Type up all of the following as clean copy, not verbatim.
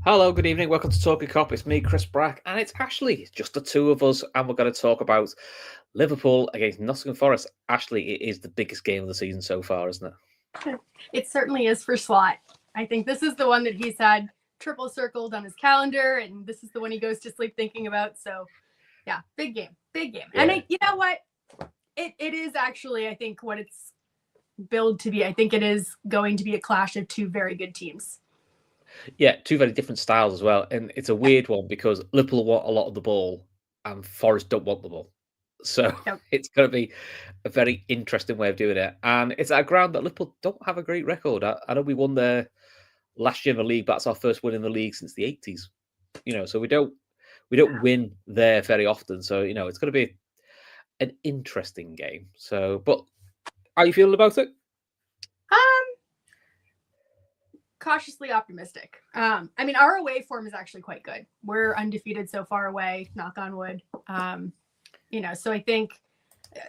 Hello, good evening. Welcome to Talkin Kop. It's me, Chris Brack, and it's Ashley. It's just the two of us, and we're going to talk about Liverpool against Nottingham Forest. Ashley, it is the biggest game of the season so far, isn't it? It certainly is for Slot. I think this is the one that he's had triple circled on his calendar, and this is the one he goes to sleep thinking about. So, yeah, big game. Yeah. And you know what? It is actually, I think, what it's billed to be. I think it is going to be a clash of two very good teams. Yeah, two very different styles as well. And it's a weird one because Liverpool want a lot of the ball and Forest don't want the ball. So It's going to be a very interesting way of doing it. And it's at a ground that Liverpool don't have a great record. I know we won there last year in the league, but that's our first win in the league since the 80s. So we don't win there very often. So, it's going to be an interesting game. So, but how are you feeling about it? Cautiously optimistic. I mean, our away form is actually quite good. We're undefeated so far away, knock on wood. So I think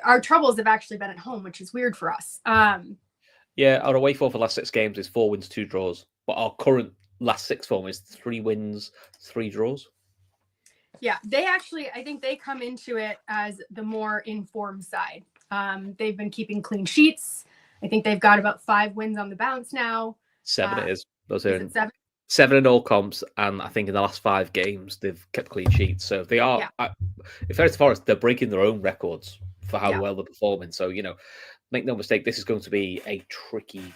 our troubles have actually been at home, which is weird for us. Yeah, our away form for the last 6 games is 4 wins, 2 draws. But our current last 6 form is 3 wins, 3 draws. Yeah, I think they come into it as the more informed side. They've been keeping clean sheets. I think they've got about 5 wins on the bounce now. 7 it is. Those are is 7? 7 in all comps, and I think in the last 5 games they've kept clean sheets. So they are, if fair to Forest, they're breaking their own records for how well they're performing. So make no mistake, this is going to be a tricky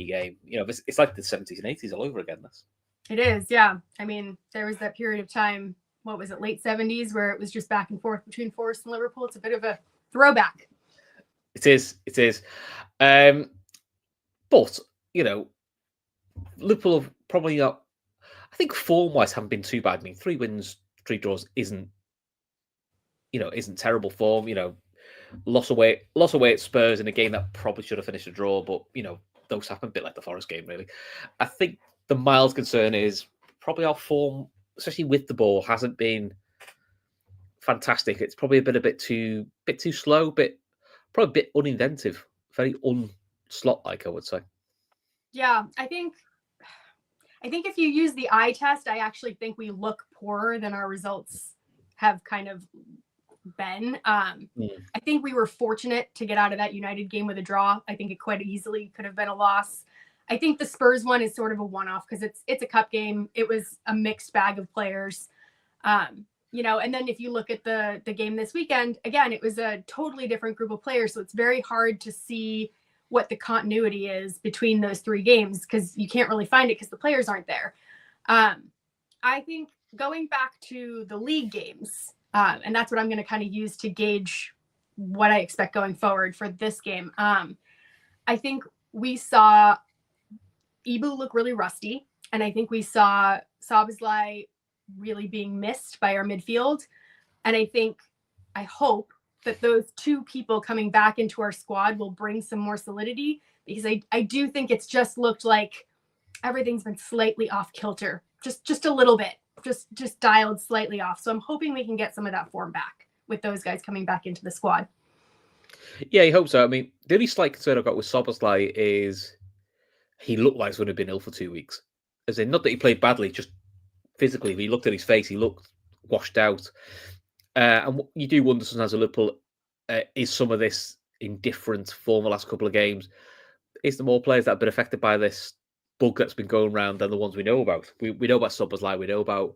game. It's like the 70s and 80s all over again. This. It is, yeah. I mean, there was that period of time. What was it, late 70s, where it was just back and forth between Forest and Liverpool. It's a bit of a throwback. It is. But Liverpool have probably not. I think form-wise haven't been too bad. I mean, 3 wins, 3 draws isn't terrible form. Loss away at Spurs in a game that probably should have finished a draw, but those happen a bit like the Forest game, really. I think the mild concern is probably our form, especially with the ball, hasn't been fantastic. It's probably a bit too slow, probably a bit uninventive, very un-slot-like, I would say. Yeah, I think if you use the eye test, I actually think we look poorer than our results have kind of been. I think we were fortunate to get out of that United game with a draw. I think it quite easily could have been a loss. I think the Spurs one is sort of a one-off because it's a cup game. It was a mixed bag of players. And then if you look at the game this weekend, again, it was a totally different group of players. So it's very hard to see what the continuity is between those 3 games because you can't really find it because the players aren't there. I think going back to the league games, and that's what I'm going to kind of use to gauge what I expect going forward for this game. I think we saw Ibu look really rusty, and I think we saw Szoboszlai really being missed by our midfield. And I hope that those 2 people coming back into our squad will bring some more solidity because I do think it's just looked like everything's been slightly off kilter, just a little bit, just dialed slightly off. So I'm hoping we can get some of that form back with those guys coming back into the squad. Yeah, I hope so. I mean, the only slight concern I've got with Szoboszlai is he looked like he's going to have been ill for 2 weeks. As in, not that he played badly, just physically, if you looked at his face, he looked washed out. And you do wonder sometimes, Liverpool, is some of this in different form the last couple of games? Is there more players that have been affected by this bug that's been going around than the ones we know about? We know about Szoboszlai, we know about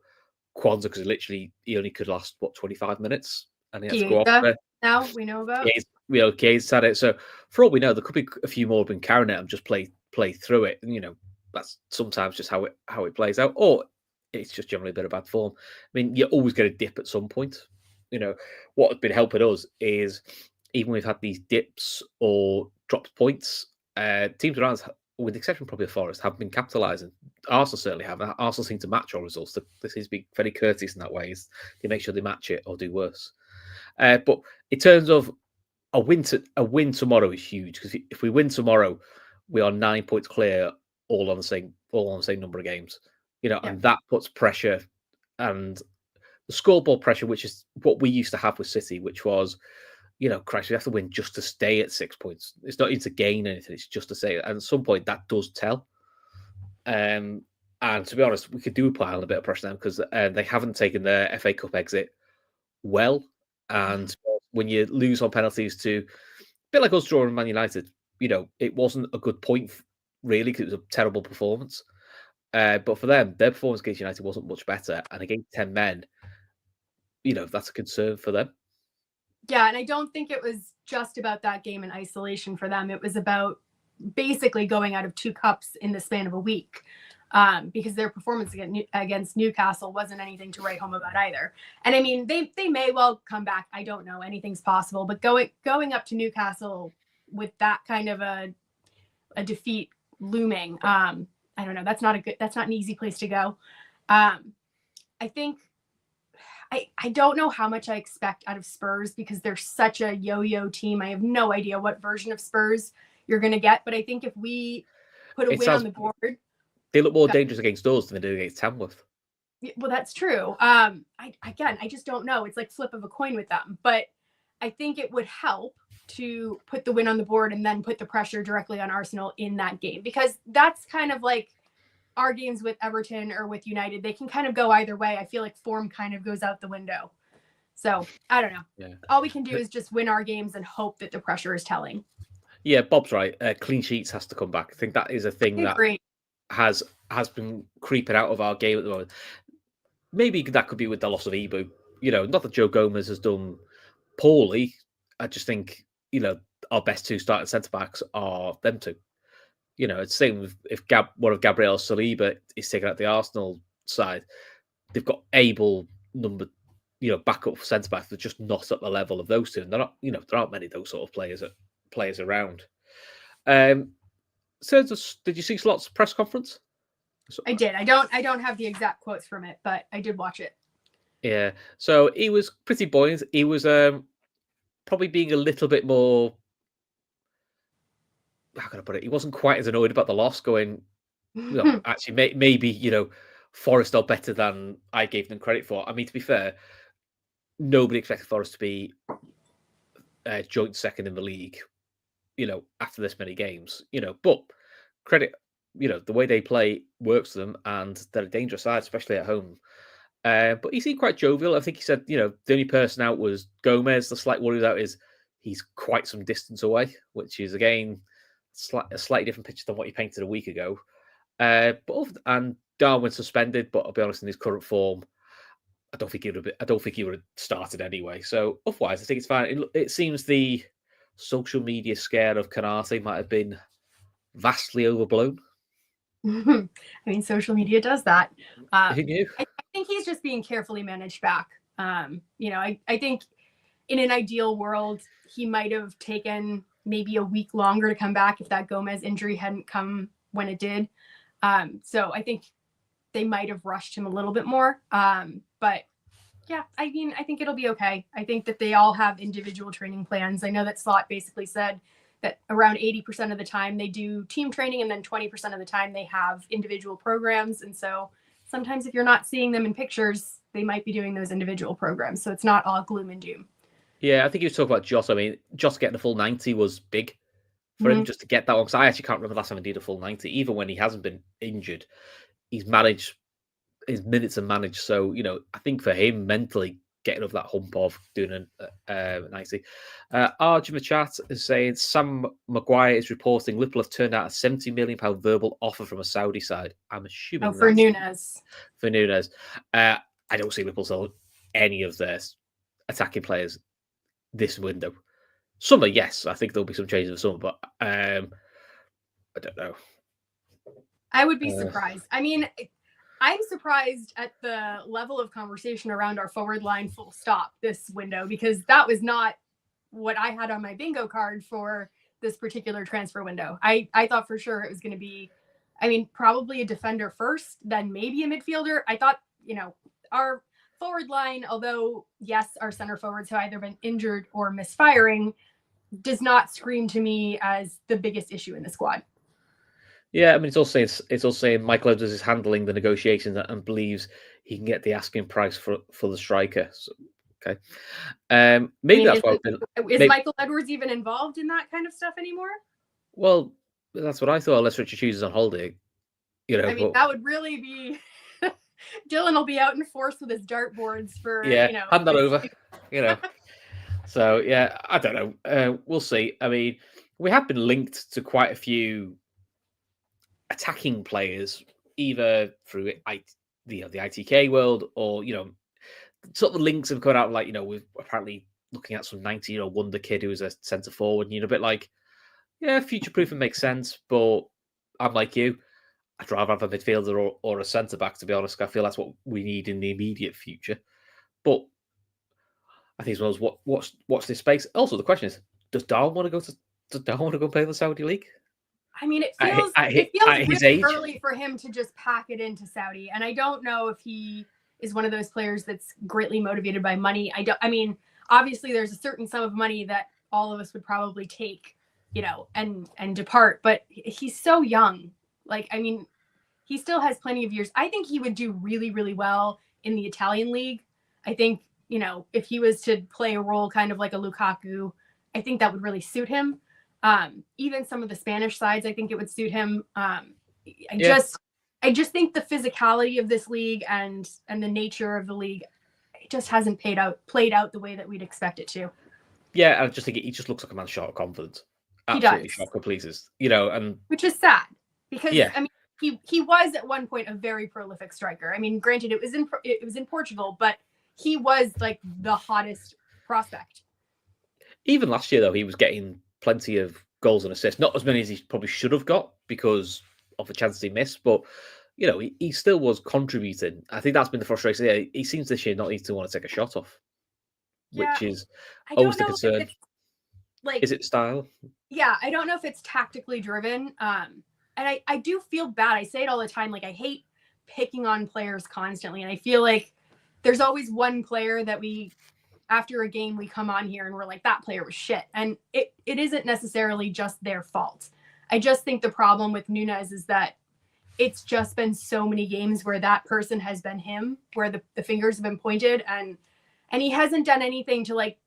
Kwanzaa because literally he only could last 25 minutes, and he had to go off. Now we know about. Gaze had it. So for all we know, there could be a few more been carrying it and just play through it. And that's sometimes just how it plays out, or it's just generally a bit of bad form. I mean, you always get a dip at some point. What has been helping us is even we've had these dips or dropped points, teams around, with the exception probably of Forest, have been capitalising. Arsenal certainly have. Arsenal seem to match our results. This is being very courteous in that way. They make sure they match it or do worse. But in terms of a win tomorrow is huge because if we win tomorrow, we are 9 points clear, all on the same number of games. And that puts pressure and the scoreboard pressure, which is what we used to have with City, which was, Christ, we have to win just to stay at 6 points. It's not even to gain anything; it's just to stay. And at some point, that does tell. And to be honest, we could do pile a bit of pressure on them because they haven't taken their FA Cup exit well. And when you lose on penalties to a bit like us drawing Man United, it wasn't a good point, really, because it was a terrible performance. But for them, their performance against United wasn't much better. And against 10 men, that's a concern for them. Yeah, and I don't think it was just about that game in isolation for them. It was about basically going out of 2 cups in the span of a week, because their performance against Newcastle wasn't anything to write home about either. And I mean, they may well come back. I don't know. Anything's possible. But going up to Newcastle with that kind of a defeat looming, I don't know. That's not an easy place to go. I think I don't know how much I expect out of Spurs because they're such a yo-yo team. I have no idea what version of Spurs you're going to get. But I think if we put a win on the board... They look more dangerous against us than they do against Tamworth. Well, that's true. I just don't know. It's like flip of a coin with them. But I think it would help to put the win on the board and then put the pressure directly on Arsenal in that game. Because that's kind of like our games with Everton or with United. They can kind of go either way. I feel like form kind of goes out the window. So, I don't know. Yeah. All we can do is just win our games and hope that the pressure is telling. Yeah, Bob's right. Clean sheets has to come back. I think that is a thing that has been creeping out of our game at the moment. Maybe that could be with the loss of Ibu. Not that Joe Gomez has done poorly. I just think, our best 2 starting centre-backs are them 2. It's the same if one of Gabriel Saliba is taken out the Arsenal side. They've got able backup centre backs. They're just not at the level of those 2. And they're not, there aren't many of those sort of players around. So, did you see Slot's press conference? I did. I don't have the exact quotes from it, but I did watch it. Yeah. So he was pretty buoyant. He was probably being a little bit more. How can I put it? He wasn't quite as annoyed about the loss. Going, actually, maybe Forest are better than I gave them credit for. I mean, to be fair, nobody expected Forest to be joint second in the league. After this many games. But credit, the way they play works for them, and they're a dangerous side, especially at home. But he seemed quite jovial. I think he said, the only person out was Gomez. The slight worry out is he's quite some distance away, which is again a slightly different picture than what he painted a week ago. And Darwin suspended, but I'll be honest, in his current form, I don't think he would have started anyway. So otherwise, I think it's fine. It seems the social media scare of Canate might have been vastly overblown. I mean, social media does that. I think he's just being carefully managed back. I think in an ideal world, he might have taken maybe a week longer to come back if that Gomez injury hadn't come when it did. So I think they might have rushed him a little bit more. But yeah, I mean, I think it'll be okay. I think that they all have individual training plans. I know that Slot basically said that around 80% of the time they do team training, and then 20% of the time they have individual programs. And so sometimes if you're not seeing them in pictures, they might be doing those individual programs. So it's not all gloom and doom. Yeah, I think he was talking about Joss. I mean, Joss getting a full 90 was big for him just to get that one. Because I actually can't remember the last time he did a full 90. Even when he hasn't been injured, he's managed his minutes and managed. So, I think for him, mentally getting over that hump of doing a 90. Arj in the chat is saying Sam Maguire is reporting Liverpool have turned out a £70 million verbal offer from a Saudi side. I'm assuming for Nunez. For Nunez. I don't see Liverpool sell any of their attacking players this window. Summer, yes, I think there'll be some changes in the summer, but I don't know. I would be surprised. I mean, I'm surprised at the level of conversation around our forward line full stop this window, because that was not what I had on my bingo card for this particular transfer window. I thought for sure it was going to be, probably a defender first, then maybe a midfielder. I thought, our forward line, although, yes, our center forwards have either been injured or misfiring, does not scream to me as the biggest issue in the squad. Yeah, I mean, it's all saying Michael Edwards is handling the negotiations and believes he can get the asking price for the striker. So, okay, maybe that's why. Is Michael Edwards even involved in that kind of stuff anymore? Well, that's what I thought. Unless Richard Hughes is on holiday. You know, I mean, that would really be Dylan will be out in force with his dartboards for hand that over. So yeah, I don't know. We'll see. I mean, we have been linked to quite a few attacking players, either through the ITK world or sort of the links have come out like we're apparently looking at some 19-year-old wonder kid who is a centre forward, and a bit like, yeah, future proofing makes sense, but I'm like you. I'd rather have a midfielder or a centre back, to be honest. I feel that's what we need in the immediate future. But I think as well as watch this space. Also, the question is, does Darwin want to go and play in the Saudi League? I mean, it feels really early for him to just pack it into Saudi, and I don't know if he is one of those players that's greatly motivated by money. I mean, obviously, there's a certain sum of money that all of us would probably take, and depart. But he's so young. Like, I mean, he still has plenty of years. I think he would do really, really well in the Italian league. I think, if he was to play a role kind of like a Lukaku, I think that would really suit him. Even some of the Spanish sides, I think it would suit him. I just think the physicality of this league and the nature of the league, it just hasn't played out the way that we'd expect it to. Yeah, I just think he just looks like a man short of confidence. Absolutely short of pleases, and which is sad because I mean he was at one point a very prolific striker. I mean, granted, it was in Portugal, but he was like the hottest prospect. Even last year, though, he was getting plenty of goals and assists, not as many as he probably should have got because of the chances he missed, but he still was contributing. I think that's been the frustration. Yeah, he seems this year not need to want to take a shot off, which is always the concern. Is it style? Yeah, I don't know if it's tactically driven. And I do feel bad. I say it all the time. Like, I hate picking on players constantly. And I feel like there's always one player that after a game, we come on here and we're like, that player was shit. And it isn't necessarily just their fault. I just think the problem with Nunez is that it's just been so many games where that person has been him, where the fingers have been pointed, and he hasn't done anything to like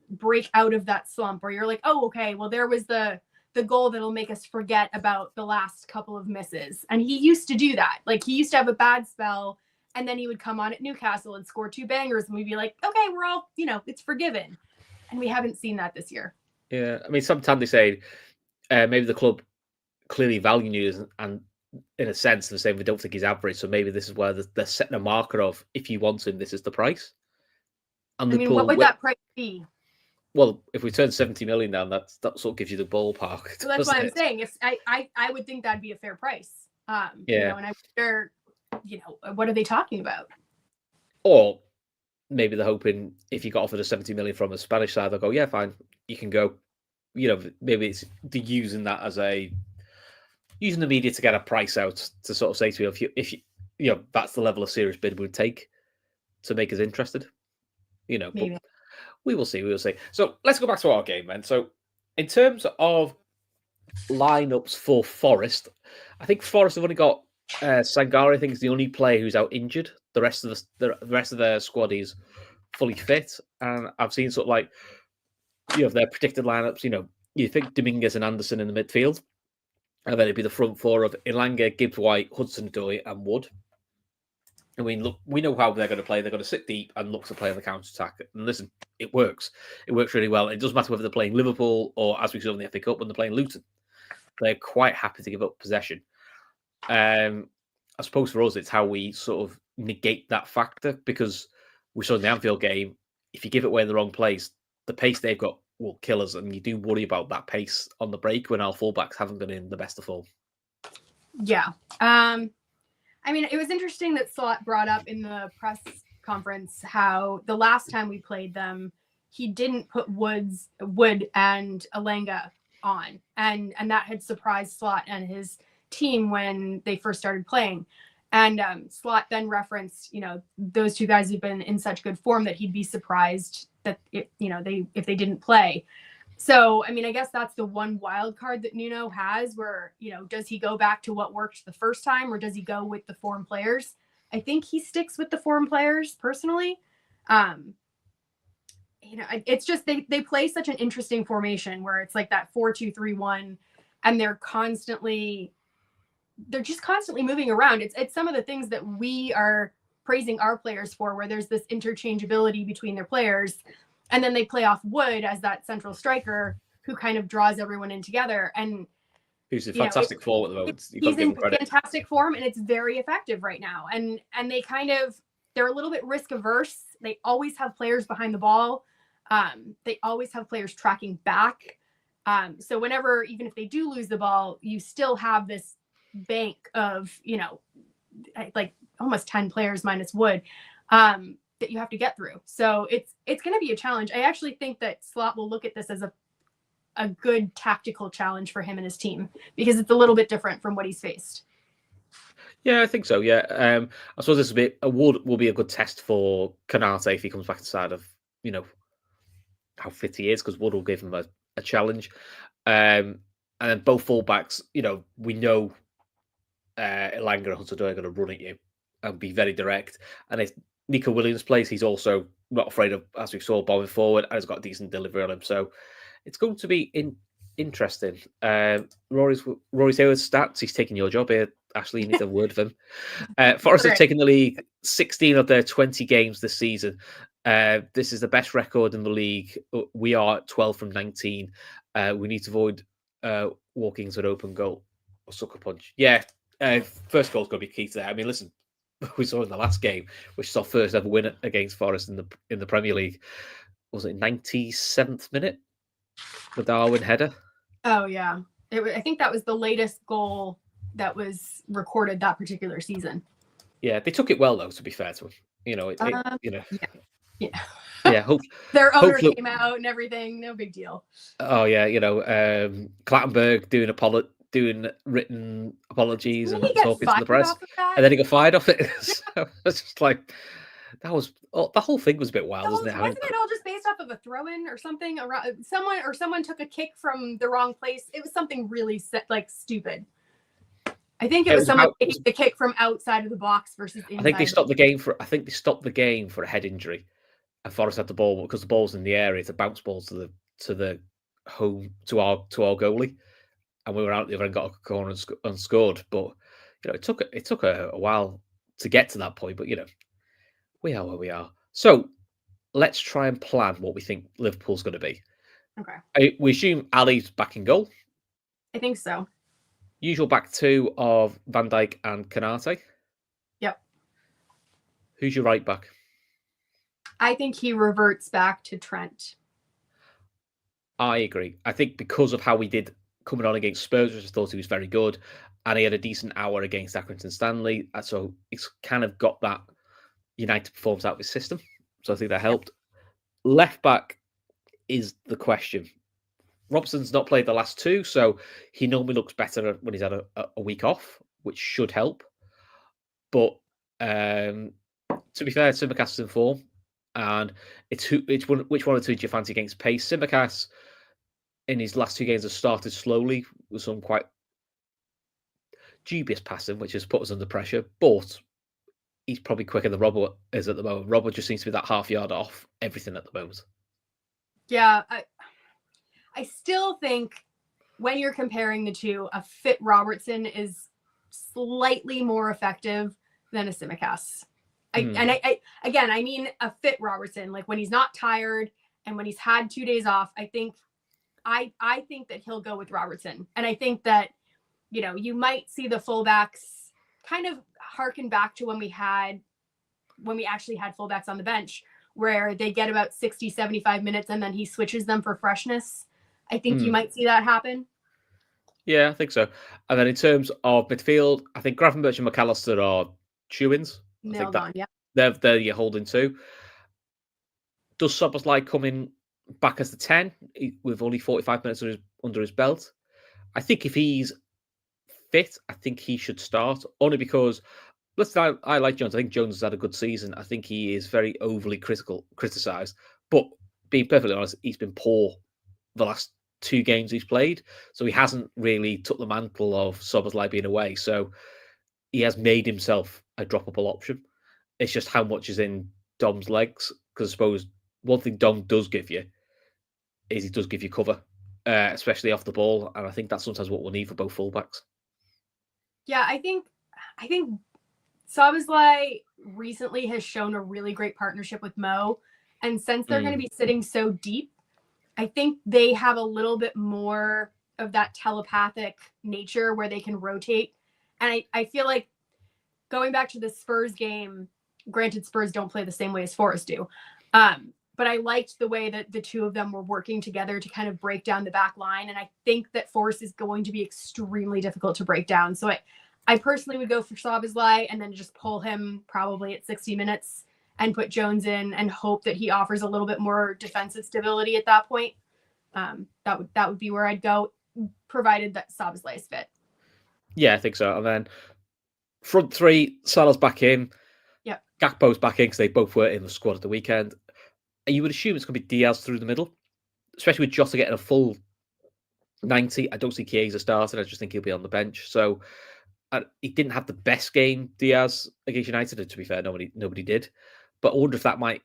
break out of that slump where you're like, oh, okay, well, there was the goal that'll make us forget about the last couple of misses. And he used to do that. Like, he used to have a bad spell, and then he would come on at Newcastle and score 2 bangers, and we'd be like, okay, we're all, it's forgiven. And we haven't seen that this year. Yeah, I mean, sometimes they say maybe the club clearly value Nunez, and in a sense, they're saying we don't think he's average. So maybe this is where they're setting a marker of, if you want him, this is the price. And what would that price be? Well, if we turn 70 million down, that sort of gives you the ballpark. So that's what I'm saying. If I would think that'd be a fair price. And I wonder, what are they talking about? Or maybe they're hoping if you got offered a 70 million from a Spanish side, they'll go, yeah, fine, you can go. Maybe it's using that as using the media to get a price out to sort of say to you, if you that's the level of serious bid we'd take to make us interested. Maybe. But we will see. So let's go back to our game then. So in terms of lineups for Forest, I think Forest have only got Sangare. I think is the only player who's out injured. The rest of their squad is fully fit, and I've seen sort of like their predicted lineups. You think Dominguez and Anderson in the midfield, and then it'd be the front four of Ilanga, Gibbs White, Hudson-Odoi, and Wood. I mean, look, we know how they're going to play. They're going to sit deep and look to play on the counter-attack. And listen, it works. It works really well. It doesn't matter whether they're playing Liverpool or, as we saw in the FA Cup, when they're playing Luton. They're quite happy to give up possession. I suppose for us, it's how we sort of negate that factor, because we saw in the Anfield game, if you give it away in the wrong place, the pace they've got will kill us. And you do worry about that pace on the break when our fullbacks haven't been in the best of form. Yeah. I mean, it was interesting that Slot brought up in the press conference how the last time we played them, he didn't put Wood and Ilanga on, and that had surprised Slot and his team when they first started playing. And Slot then referenced, those two guys have been in such good form that he'd be surprised that if they didn't play. So, I mean, I guess that's the one wild card that Nuno has where, does he go back to what worked the first time, or does he go with the foreign players? I think he sticks with the foreign players personally. It's just they play such an interesting formation where it's like that 4-2-3-1, and they're constantly they're just constantly moving around. It's some of the things that we are praising our players for, where there's this interchangeability between their players, and then they play off Wood as that central striker who kind of draws everyone in together. And who's in fantastic form at the moment. He's in fantastic form, and it's very effective right now. And they they're a little bit risk averse. They always have players behind the ball. They always have players tracking back. So whenever, even if they do lose the ball, you still have this bank of, like almost 10 players minus Wood, that you have to get through. So it's going to be a challenge. I actually think that Slot will look at this as a good tactical challenge for him and his team, because it's a little bit different from what he's faced. Yeah, I think so. Yeah, I suppose this will be a good test for Konate if he comes back inside of how fit he is, because Wood will give him a challenge. And then both fullbacks, we know Elanga and Hudson-Odoi are going to run at you and be very direct. And if Nico Williams plays, he's also not afraid of, as we saw, bombing forward, and has got a decent delivery on him. So it's going to be interesting. Rory's Hayward's stats, he's taking your job here. Ashley, you need a word of him. Forest have taken the league 16 of their 20 games this season. This is the best record in the league. We are 12 from 19. We need to avoid walking into an open goal or sucker punch. Yeah, first goal's going to be key to that. I mean, listen, we saw in the last game, which is our first ever win against Forest in the Premier League. Was it 97th minute? The Darwin header. Oh yeah, I think that was the latest goal that was recorded that particular season. Yeah, they took it well though. To be fair to them, Yeah. Their owner came out and everything. No big deal. Oh yeah, Clattenburg doing written apologies and talking to the press, and then he got fired off it. So it's just like the whole thing was a bit wild, wasn't it? Wasn't it all just based off of a throw-in or something? Someone took a kick from the wrong place. It was something really stupid. I think it was someone taking the kick from outside of the box versus inside. I think they stopped the game for a head injury, and Forest had the ball because the ball's in the area to bounce balls to the home to our goalie, and we were out there and got a corner and scored. But it took a while to get to that point. But we are where we are. So let's try and plan what we think Liverpool's going to be. Okay. We assume Ali's back in goal. I think so. Usual back two of Van Dijk and Konate. Yep. Who's your right back? I think he reverts back to Trent. I agree. I think because of how we did coming on against Spurs, which I thought he was very good, and he had a decent hour against Accrington Stanley, so it's kind of got that United performance out of his system. So I think that helped. Left back is the question. Robson's not played the last two, so he normally looks better when he's had a week off, which should help. But to be fair, Tsimikas is in form, and it's which one or two do you fancy against pace? Tsimikas in his last two games has started slowly with some quite dubious passing, which has put us under pressure, but he's probably quicker than Robert is at the moment. Robert just seems to be that half yard off everything at the moment. Yeah, I still think when you're comparing the two, a fit Robertson is slightly more effective than a Tsimikas. I mean a fit Robertson, like when he's not tired and when he's had 2 days off. I think that he'll go with Robertson, and I think that you might see the fullbacks kind of harken back to when we actually had fullbacks on the bench, where they get about 60, 75 minutes and then he switches them for freshness. I think you might see that happen. Yeah, I think so. And then in terms of midfield, I think Gravenberch and McAllister are chew-ins. Nailed on, yeah. They're your holding two. Does Szoboszlai come in back as the 10 with only 45 minutes under his belt? I think if he's fit, I think he should start, only because I like Jones. I think Jones has had a good season. I think he is very overly criticised. But being perfectly honest, he's been poor the last 2 games he's played. So he hasn't really took the mantle of Szoboszlai being away. So he has made himself a droppable option. It's just how much is in Dom's legs. Because I suppose one thing Dom does give you is he does give you cover, especially off the ball. And I think that's sometimes what we'll need for both fullbacks. Yeah, I think Szoboszlai recently has shown a really great partnership with Mo. And since they're going to be sitting so deep, I think they have a little bit more of that telepathic nature where they can rotate. And I feel like going back to the Spurs game, granted, Spurs don't play the same way as Forest do. But I liked the way that the two of them were working together to kind of break down the back line. And I think that Forest is going to be extremely difficult to break down. So I personally would go for Szoboszlai and then just pull him probably at 60 minutes and put Jones in and hope that he offers a little bit more defensive stability at that point. That would be where I'd go, provided that Szoboszlai is fit. Yeah, I think so. And then front three, Salah's back in. Yeah. Gakpo's back in because they both were in the squad at the weekend. And you would assume it's going to be Diaz through the middle, especially with Jota getting a full 90. I don't see Chiesa starting. I just think he'll be on the bench. So he didn't have the best game, Diaz, against United. And to be fair, nobody did. But I wonder if that might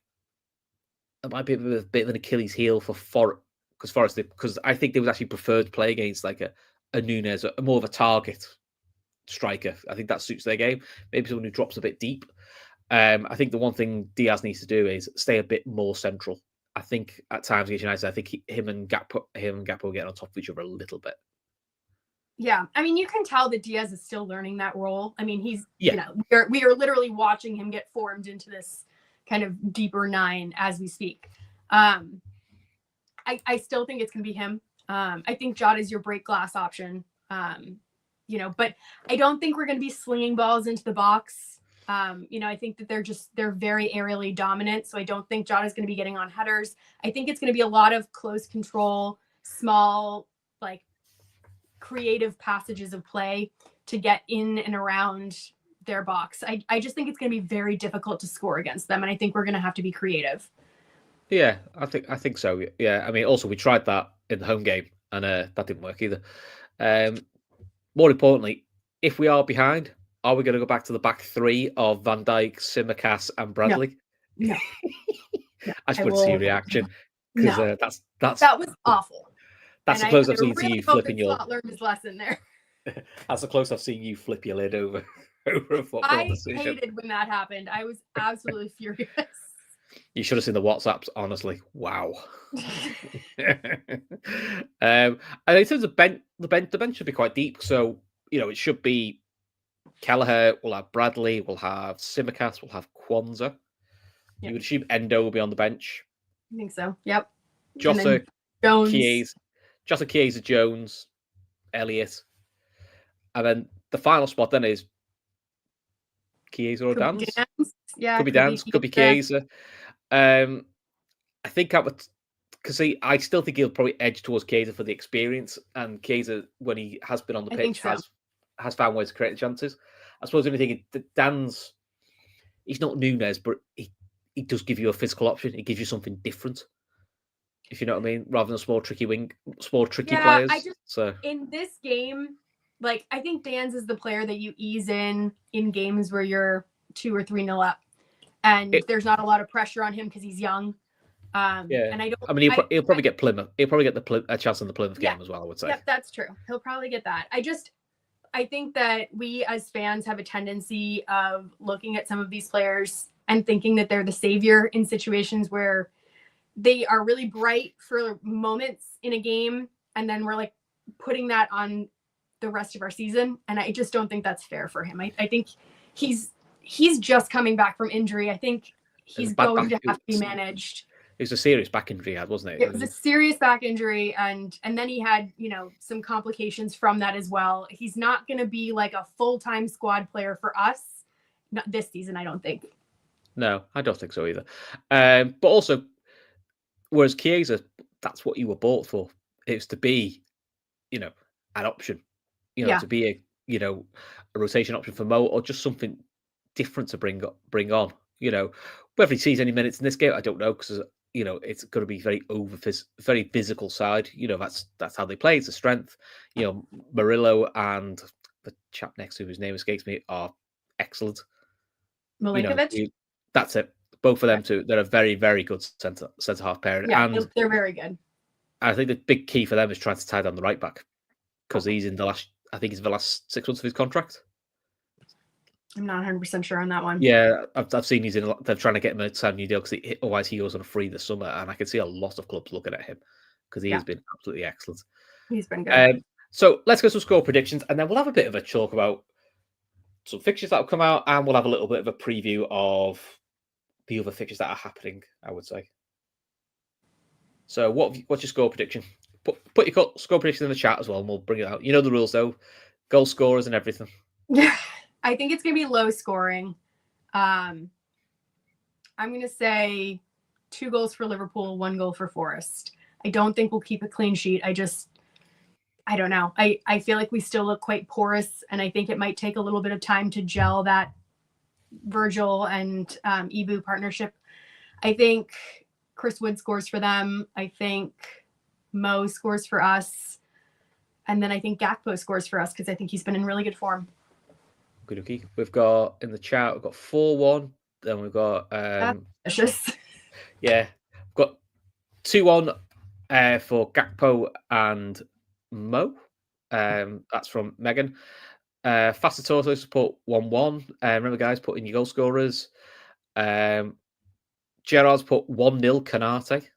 be a bit of an Achilles heel for Forest, because I think they would actually prefer to play against like a Nunez, more of a target striker. I think that suits their game. Maybe someone who drops a bit deep. I think the one thing Diaz needs to do is stay a bit more central. I think at times against United, I think him and Gakpo get on top of each other a little bit. Yeah, I mean, you can tell that Diaz is still learning that role. I mean, we are literally watching him get formed into this kind of deeper nine as we speak. I still think it's going to be him. I think Jota is your break glass option. But I don't think we're going to be slinging balls into the box. I think that they're very aerially dominant. So I don't think Jota is going to be getting on headers. I think it's going to be a lot of close control, small, like creative passages of play to get in and around their box. I just think it's going to be very difficult to score against them. And I think we're going to have to be creative. Yeah, I think so. Yeah. I mean, also we tried that in the home game and that didn't work either. More importantly, if we are behind, are we going to go back to the back three of Van Dijk, Tsimikas, and Bradley? No. I just want to see your reaction because that was awful. That's the close I've seen to you flipping your. Scott learned his lesson there. That's the close I've seen you flip your lid over a football decision. I hated when that happened. I was absolutely furious. You should have seen the WhatsApps, honestly. Wow. And in terms of the bench should be quite deep. So, it should be Kelleher, we'll have Bradley, we'll have Tsimikas, we'll have Kwanzaa. Yep. You would assume Endo will be on the bench. I think so. Yep. Jota, Jones. Chiesa, Jones, Elliott. And then the final spot then is Chiesa or Dance. Yeah, could be Dance, could be Chiesa. I think because I still think he'll probably edge towards Chiesa for the experience, and Chiesa, when he has been on the pitch, has found ways to create chances. I suppose the only thing, Dan's, he's not Nunez, but he does give you a physical option. He gives you something different, if you know what I mean, rather than small tricky players. In this game, like, I think Dan's is the player that you ease in games where you're 2 or 3-0 up, and there's not a lot of pressure on him because he's young. And he'll probably get Plymouth. He'll probably get a chance in the Plymouth game as well, I would say. Yep, that's true. He'll probably get that. I think that we as fans have a tendency of looking at some of these players and thinking that they're the savior in situations where they are really bright for moments in a game, and then we're like putting that on the rest of our season. And I just don't think that's fair for him. I think he's just coming back from injury. I think he's going to have to be managed. It was a serious back injury, wasn't it? It was a serious back injury, and then he had, some complications from that as well. He's not going to be like a full-time squad player for us, not this season, I don't think. No, I don't think so either. But also, whereas Chiesa, that's what you were bought for. It's to be, an option, to be a rotation option for Mo, or just something different to bring on. Whether he sees any minutes in this game, I don't know, because it's going to be very physical side. That's how they play. It's a strength. Murillo and the chap next to whose name escapes me are excellent. Milinkovic. That's it. Both of them too. They're a very, very good centre half pairing. Yeah, and they're very good. I think the big key for them is trying to tie down the right back, because he's in the last 6 months of his contract. I'm not 100% sure on that one. Yeah, I've seen he's in. They're trying to get him a sign new deal because otherwise he goes on a free this summer, and I can see a lot of clubs looking at him because he has been absolutely excellent. He's been good. So let's go to score predictions, and then we'll have a bit of a talk about some fixtures that will come out, and we'll have a little bit of a preview of the other fixtures that are happening, I would say. So what's your score prediction? Put your score prediction in the chat as well, and we'll bring it out. You know the rules, though. Goal scorers and everything. Yeah, I think it's going to be low scoring. I'm going to say 2 goals for Liverpool, 1 goal for Forest. I don't think we'll keep a clean sheet. I don't know. I feel like we still look quite porous, and I think it might take a little bit of time to gel that Virgil and Ibu partnership. I think Chris Wood scores for them. I think Mo scores for us. And then I think Gakpo scores for us because I think he's been in really good form. Good, okay. We've got in the chat, we've got 4-1. Then we've got vicious. Yeah. We've got 2-1 for Gakpo and Mo. That's from Megan. Faster Tortoise put 1-1. Remember, guys, put in your goal scorers. Gerard's put 1-0 Canate.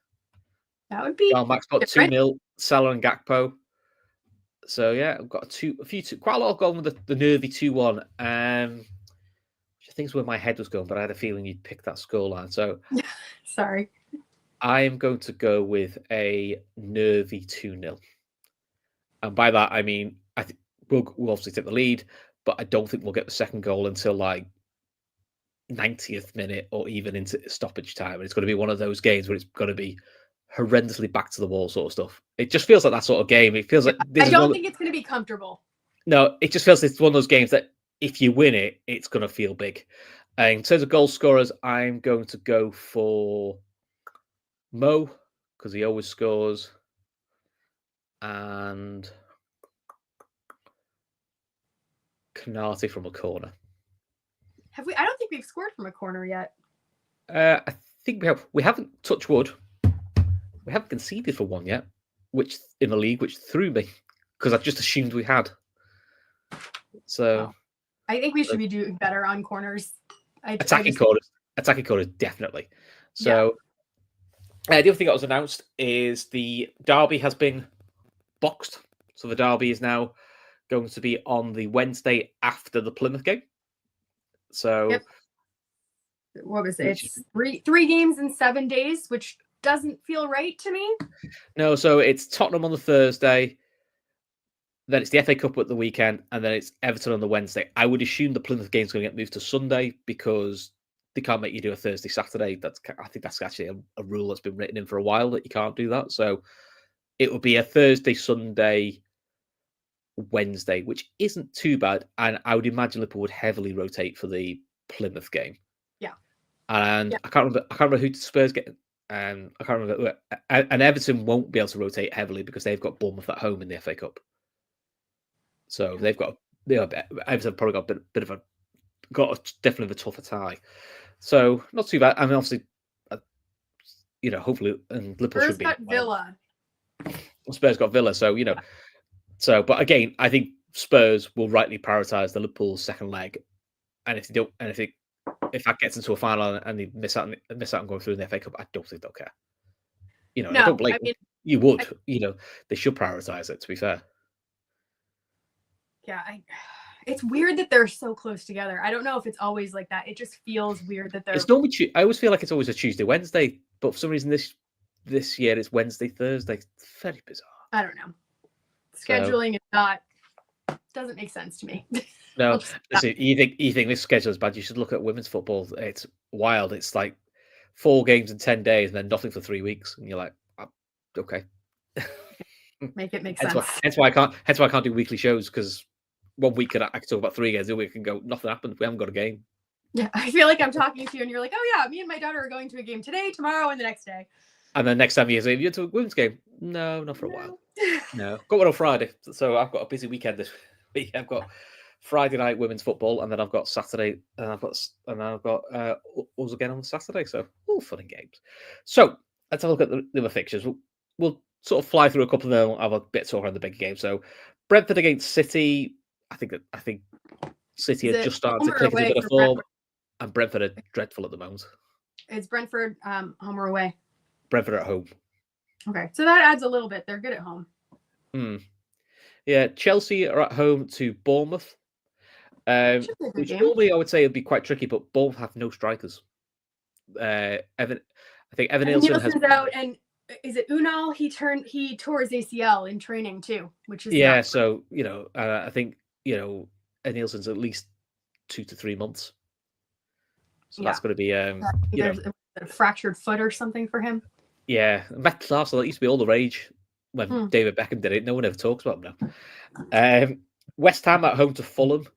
That would be. Max put 2-0 Salah and Gakpo. So yeah, I've got quite a lot of going with the nervy 2-1. Which I think is where my head was going, but I had a feeling you'd pick that scoreline. So sorry. I am going to go with a nervy 2-0. And by that I mean I think we'll obviously take the lead, but I don't think we'll get the second goal until like 90th minute or even into stoppage time. And it's going to be one of those games where it's going to be horrendously back to the wall sort of stuff. It just feels like that sort of game. It feels like I don't think it's going to be comfortable. No, it just feels like it's one of those games that if you win it, it's going to feel big. In terms of goal scorers, I'm going to go for Mo because he always scores, and Canate from a corner. Have we? I don't think we've scored from a corner yet. I think we have. We haven't touched wood. We haven't conceded for one yet, which in the league, which threw me because I just assumed we had. So, I think we should be doing better on corners. Attacking corners, definitely. So, the other thing that was announced is the derby has been boxed. So the derby is now going to be on the Wednesday after the Plymouth game. So, what was it? It's three games in 7 days, which doesn't feel right to me. No, so it's Tottenham on the Thursday, then it's the FA Cup at the weekend, and then it's Everton on the Wednesday. I would assume the Plymouth game is going to get moved to Sunday because they can't make you do a Thursday, Saturday. I think that's actually a rule that's been written in for a while that you can't do that. So it would be a Thursday, Sunday, Wednesday, which isn't too bad. And I would imagine Liverpool would heavily rotate for the Plymouth game. Yeah. And I can't remember who Spurs get. I can't remember. And Everton won't be able to rotate heavily because they've got Bournemouth at home in the FA Cup. So they've got, Everton probably got definitely a tougher tie. So not too bad. I mean, obviously, hopefully, and Liverpool should be. Spurs got Villa. Spurs got Villa. So but again, I think Spurs will rightly prioritise the Liverpool second leg, and if they don't, and if that gets into a final and they miss out on going through in the FA Cup, I don't think they'll care. I don't blame them. You would. They should prioritise it. To be fair. Yeah, it's weird that they're so close together. I don't know if it's always like that. It just feels weird that they're. It's normally. I always feel like it's always a Tuesday, Wednesday, but for some reason this year it's Wednesday, Thursday. It's very bizarre. I don't know. Scheduling doesn't make sense to me. No, listen, you think this schedule is bad? You should look at women's football. It's wild. It's like 4 games in 10 days and then nothing for 3 weeks, and you're like, okay. Make it make sense. Hence why I can't do weekly shows because 1 week I can talk about 3 games. The other week I can go, nothing happened. We haven't got a game. Yeah, I feel like I'm talking to you and you're like, oh yeah, me and my daughter are going to a game today, tomorrow, and the next day. And then next time you say, you're to a women's game? No, not for a while. No. Got one on Friday. So I've got a busy weekend this week. I've got Friday night women's football, and then I've got Saturday, and I've got us again on Saturday. So all fun and games. So let's have a look at the other fixtures. We'll sort of fly through a couple of them. I'll have a bit talk around the bigger game. So Brentford against City. I think City Is are it just starting home to or click into a away bit of for form, Brentford? and Brentford are dreadful at the moment. It's Brentford home or away? Brentford at home. Okay, so that adds a little bit. They're good at home. Yeah, Chelsea are at home to Bournemouth, Should be a good which game. normally I would say would be quite tricky, but Bournemouth have no strikers. I think Evan Nielsen has out, and is it Unal? He tore his ACL in training too, which is yeah. not... So I think Evan Nielsen's at least 2 to 3 months. So that's going to be there's a fractured foot or something for him. Yeah, Arsenal, that used to be all the rage when David Beckham did it. No one ever talks about him now. West Ham at home to Fulham.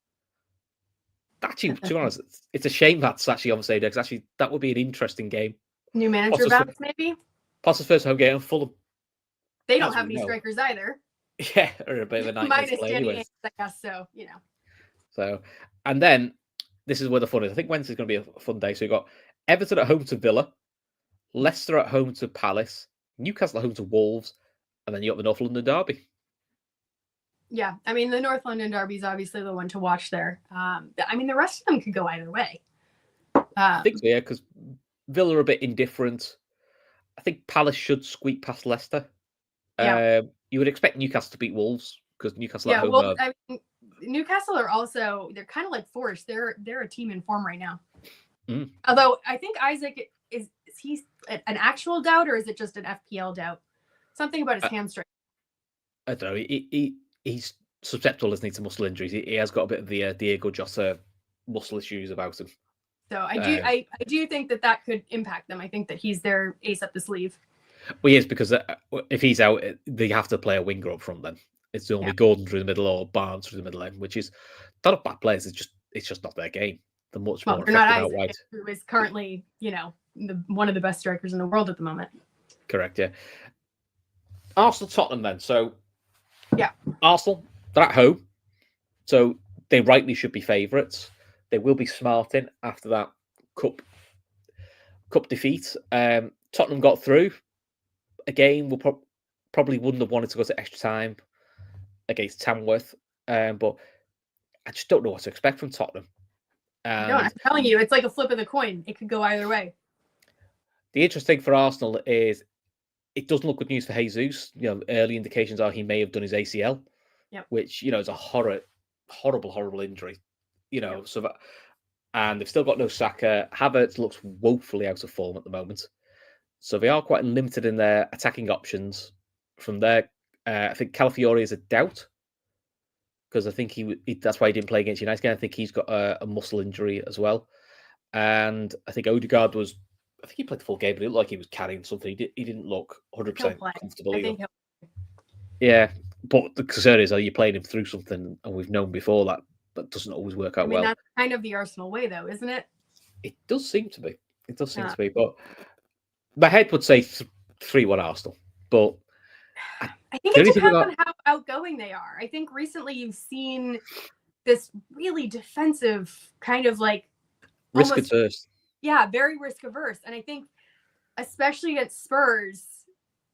Actually, to be honest, it's a shame that's actually on the same day, because actually that would be an interesting game. New manager bounce, maybe? Potter's first home game, and Fulham. They don't have any strikers either. Yeah, or a bit of a nightmare Minus to play Danny anyway. Ings, I guess, so, So, and then, this is where the fun is. I think Wednesday's going to be a fun day. So you've got Everton at home to Villa, Leicester at home to Palace, Newcastle at home to Wolves, and then you got the North London derby. Yeah, I mean, the North London derby is obviously the one to watch there. I mean, the rest of them could go either way. I think so, yeah, because Villa are a bit indifferent. I think Palace should squeak past Leicester. Yeah. You would expect Newcastle to beat Wolves, because Newcastle at home. Well, I mean, Newcastle are also, they're kind of like Forest. They're a team in form right now. Although I think Isaac is he an actual doubt, or is it just an FPL doubt? Something about his hamstring. I don't know. He's susceptible, isn't he, to muscle injuries. He has got a bit of the Diego Jota muscle issues about him. So I do think that could impact them. I think that he's their ace up the sleeve. Well, he is, because if he's out, they have to play a winger up front. Then it's normally Gordon through the middle or Barnes through the middle end, which is not a bad players. It's just not their game. They're much more effective out wide. Who is currently, one of the best strikers in the world at the moment. Correct. Yeah. Arsenal Tottenham then. So yeah, Arsenal, they're at home, so they rightly should be favourites. They will be smarting after that cup defeat. Tottenham got through. Again, we'll probably wouldn't have wanted to go to extra time against Tamworth, but I just don't know what to expect from Tottenham. No, I'm telling you, it's like a flip of the coin. It could go either way. The interesting for Arsenal is it doesn't look good news for Jesus. Early indications are he may have done his ACL, which is a horrible injury. So and they've still got no Saka. Havertz looks woefully out of form at the moment, so they are quite limited in their attacking options. From there, I think Calafiori is a doubt, because I think that's why he didn't play against United again. I think he's got a muscle injury as well, and I think Odegaard was. I think he played the full game, but it looked like he was carrying something. He didn't look 100% comfortable. I think yeah, but the concern is, are you playing him through something? And we've known before that doesn't always work out well. That's kind of the Arsenal way, though, isn't it? It does seem to be. It does seem to be. But my head would say 3-1 Arsenal. But I think it depends on how outgoing they are. I think recently you've seen this really defensive kind of like risk adverse. Yeah, very risk averse. And I think especially against Spurs,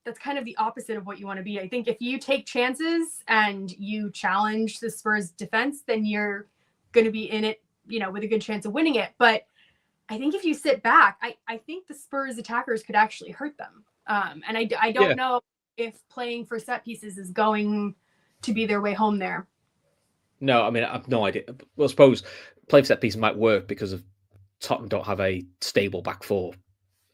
that's kind of the opposite of what you want to be. I think if you take chances and you challenge the Spurs defense, then you're going to be in it, with a good chance of winning it. But I think if you sit back, I think the Spurs attackers could actually hurt them. And I don't know if playing for set pieces is going to be their way home there. No, I mean, I have no idea. Well, I suppose playing for set pieces might work because of Tottenham don't have a stable back four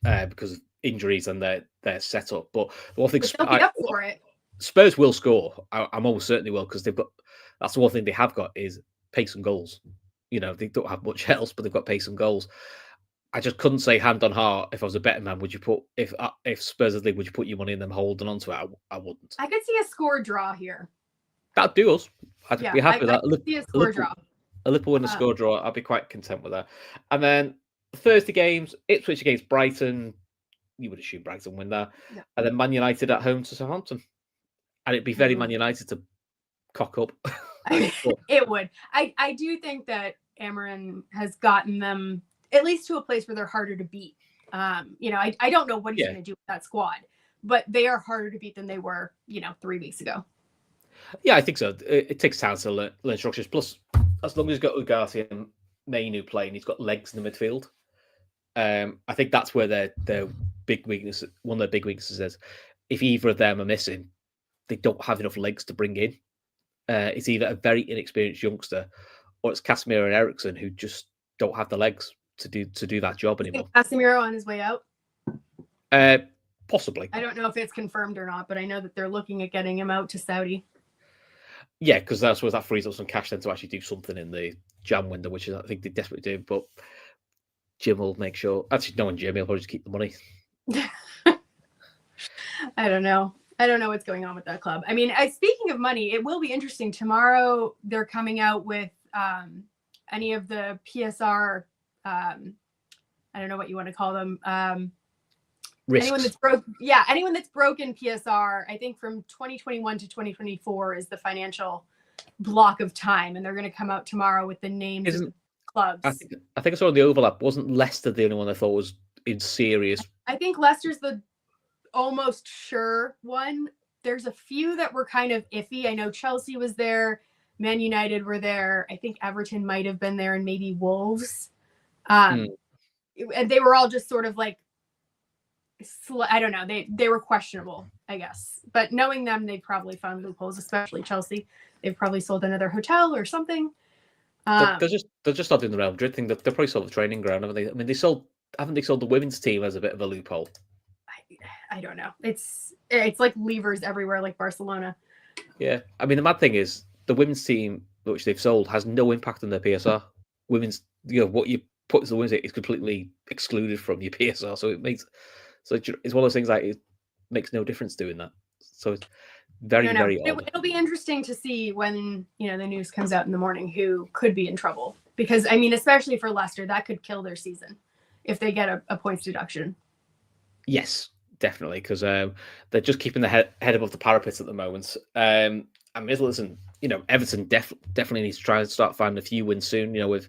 because of injuries and their setup. But one thing, they'll be up for it. Spurs will score. I'm almost certainly will, because they've got. That's the one thing they have got is pace and goals. They don't have much else, but they've got pace and goals. I just couldn't say hand on heart, if I was a betting man, would you put if Spurs are league, would you put your money in them holding on to it? I wouldn't. I could see a score draw here. That'd do us. I'd be happy with that. I could see a score draw. A Liverpool win a score draw, I'd be quite content with that. And then Thursday games, Ipswich against Brighton. You would assume Brighton win that. Yeah. And then Man United at home to Southampton. And it'd be very Man United to cock up. It would. I do think that Amarin has gotten them at least to a place where they're harder to beat. I don't know what he's going to do with that squad, but they are harder to beat than they were, 3 weeks ago. Yeah, I think so. It takes time to learn structures. Plus, as long as he's got Ugarte and Mainu playing, he's got legs in the midfield. I think that's where their big weakness, one of their big weaknesses is. If either of them are missing, they don't have enough legs to bring in. It's either a very inexperienced youngster, or it's Casemiro and Eriksen who just don't have the legs to do that job anymore. Casemiro on his way out? Possibly. I don't know if it's confirmed or not, but I know that they're looking at getting him out to Saudi. Yeah, because that's where that frees up some cash then to actually do something in the Jan window, which is, I think they desperately do. But Jim will make sure. Actually, no one Jim. He'll probably just keep the money. I don't know. I don't know what's going on with that club. I mean, speaking of money, it will be interesting. Tomorrow, they're coming out with any of the PSR. I don't know what you want to call them. Risks. Anyone that's broken PSR, I think from 2021 to 2024 is the financial block of time, and they're going to come out tomorrow with the names of the clubs. I think I saw the overlap. Wasn't Leicester the only one I thought was in serious? I think Leicester's the almost sure one. There's a few that were kind of iffy. I know Chelsea was there, Man United were there. I think Everton might have been there, and maybe Wolves. And they were all just sort of like, I don't know. They were questionable, I guess. But knowing them, they probably found loopholes, especially Chelsea. They've probably sold another hotel or something. They're just not doing the Real Madrid thing. They're probably sold the training ground, haven't they? I mean, haven't they sold the women's team as a bit of a loophole? I don't know. It's like levers everywhere, like Barcelona. Yeah, I mean, the mad thing is the women's team which they've sold has no impact on their PSR. Women's, what you put as the women's is completely excluded from your PSR, so it's one of those things like it makes no difference doing that. So it's very odd. It'll be interesting to see when the news comes out in the morning who could be in trouble, because I mean, especially for Leicester, that could kill their season if they get a points deduction. Yes, definitely, because they're just keeping the head above the parapet at the moment. And listen, Everton definitely needs to try and start finding a few wins soon. With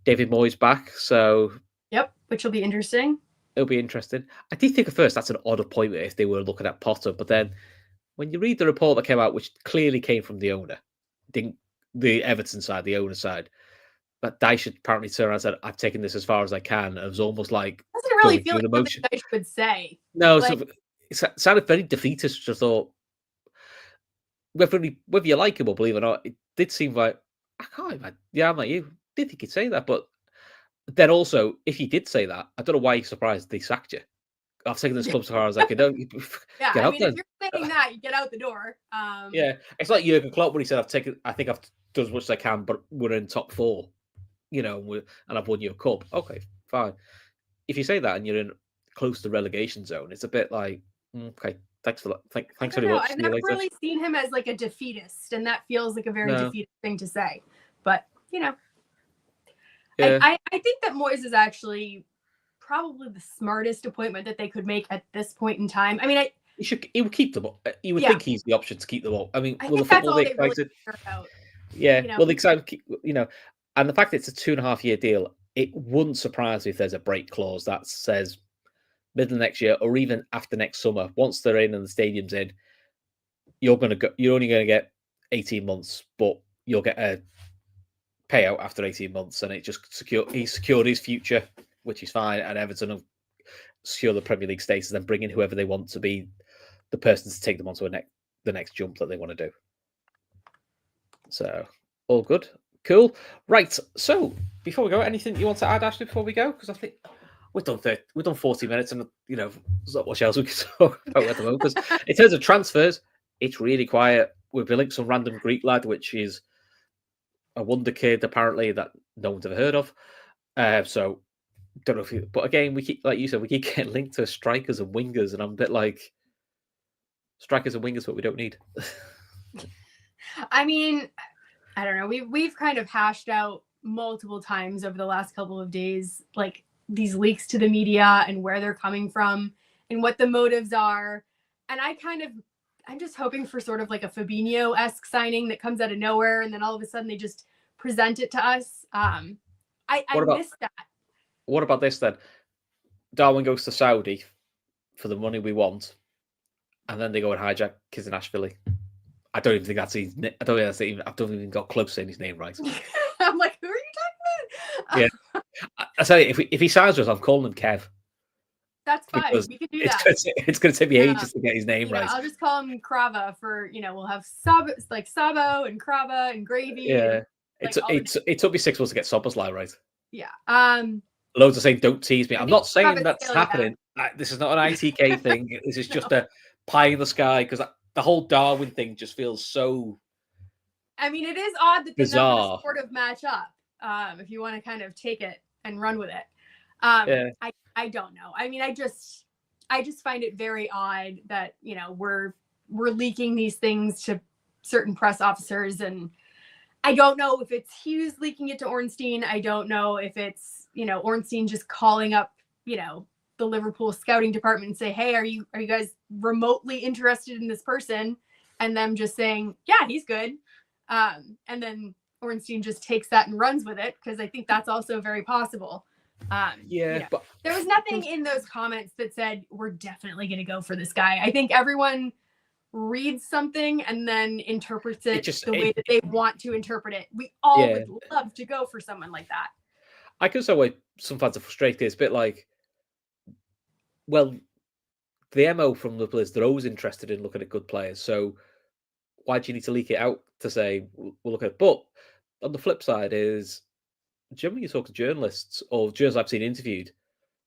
David Moyes back, so yep, which will be interesting. It'll be interesting. I did think at first that's an odd appointment if they were looking at Potter, but then when you read the report that came out, which clearly came from the owner, the Everton side, the owner side, but Dyche apparently turned around and said, "I've taken this as far as I can." It was almost like doesn't really feel like something Dyche would say. No, so it sounded very defeatist. I thought whether you like him or believe it or not, it did seem like I can't imagine. Yeah, I'm like you. Did think he'd say that, but then also, if he did say that, I don't know why you're surprised they sacked you. I've taken this club so far as I can. Yeah, I mean, if you're saying that, you get out the door. Yeah, it's like Jurgen Klopp when he said, I think I've done as much as I can, but we're in top four, and I've won you a cup. Okay, fine. If you say that and you're in close to the relegation zone, it's a bit like, okay, thanks for that. Thanks very much. I've never really seen him as like a defeatist, and that feels like a very defeatist thing to say. But Yeah. I think that Moyes is actually probably the smartest appointment that they could make at this point in time. I mean, he would keep them up. You would think he's the option to keep them up. I mean, will the football be excited? Really care about, yeah, well, the excited, and the fact that it's a 2.5-year deal, it wouldn't surprise me if there's a break clause that says middle of next year or even after next summer, once they're in and the stadium's in, you're only going to get 18 months, but you'll get a payout after 18 months, and it just he's secured his future, which is fine, and Everton will secure the Premier League status and bring in whoever they want to be the person to take them onto the next jump that they want to do. So all good, cool, right? So before we go, anything you want to add, Ashley, before we go? Because I think we've done 40 minutes, and there's not much else we can talk about at the moment. Because in terms of transfers, it's really quiet. We've been linked some random Greek lad, which is a wonder kid apparently that no one's ever heard of. So don't know but again, we keep, like you said, we keep getting linked to strikers and wingers, and I'm a bit like, strikers and wingers, what we don't need. I mean, I don't know. We've kind of hashed out multiple times over the last couple of days, like these leaks to the media and where they're coming from and what the motives are. And I'm just hoping for sort of like a Fabinho-esque signing that comes out of nowhere, and then all of a sudden they just present it to us. I missed that. What about this then? Darwin goes to Saudi for the money we want, and then they go and hijack Kizanashvili. I don't even think that's his name. I don't even got close to saying his name right. Yeah. I tell you, if he signs us, I'm calling him Kev. That's fine. Because We can do that. It's going to take me ages to get his name right. I'll just call him Krava for, we'll have Sabo and Krava and gravy. Yeah. And, it took me 6 months to get Soboslai right. Yeah. Loads of saying, don't tease me. I'm not saying that's happening. This is not an ITK thing. This is just a pie in the sky, because the whole Darwin thing just feels so. I mean, it is odd that the bizarre. numbers sort of match up. If you want to kind of take it and run with it. I don't know. I mean, I just find it very odd that, we're leaking these things to certain press officers, and I don't know if it's Hughes leaking it to Ornstein. I don't know if it's, Ornstein just calling up, the Liverpool scouting department and say, hey, are you guys remotely interested in this person? And them just saying, yeah, he's good. And then Ornstein just takes that and runs with it, because I think that's also very possible. But there was nothing in those comments that said we're definitely going to go for this guy. I think everyone reads something and then interprets it the way that they want to interpret it. We all would love to go for someone like that. I can see why some fans are frustrated. It's a bit like, well, the MO from Liverpool is they're always interested in looking at good players. So why do you need to leak it out to say we'll look at it? But on the flip side is, generally you talk to journalists or journalists I've seen interviewed,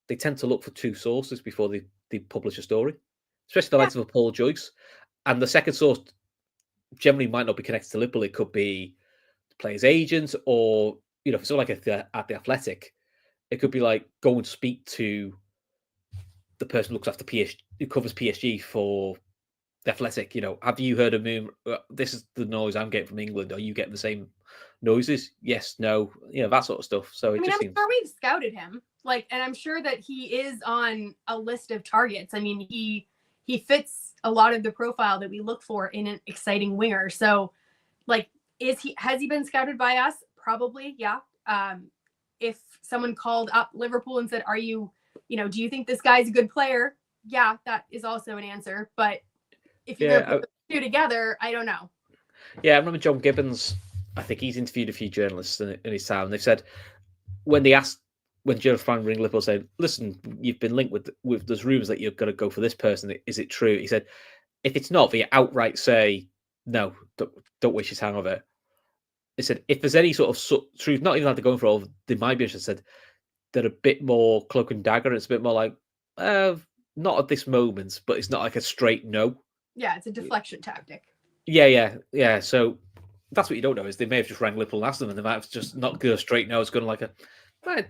they tend to look for two sources before they publish a story, especially the likes of a Paul Joyce. And the second source generally might not be connected to Liverpool. It could be the player's agent, or, if it's like at the Athletic, it could be like go and speak to the person who looks after PSG, who covers PSG for the Athletic. Have you heard of me? This is the noise I'm getting from England. Are you getting the same noises? Yes, no, that sort of stuff. So I'm sure we've scouted him, and I'm sure that he is on a list of targets. I mean, he fits a lot of the profile that we look for in an exciting winger. So, has he been scouted by us? Probably, yeah. If someone called up Liverpool and said, do you think this guy's a good player? Yeah, that is also an answer. But if you're going to put the two together, I don't know. Yeah, I remember John Gibbons. I think he's interviewed a few journalists in his time, and they've said when journalists finally ring Liverpool, saying, "Listen, you've been linked with there's rumours that you're going to go for this person. Is it true?" He said, "If it's not, they outright say no. Don't waste your time with it." He said, "If there's any sort of truth, not even that they're going for all, they might be interested." Said they're a bit more cloak and dagger. It's a bit more like, not at this moment, but it's not like a straight no. Yeah, it's a deflection tactic. Yeah. So that's what you don't know, is they may have just rang Liverpool and asked them, and they might have just not go straight no. It's going like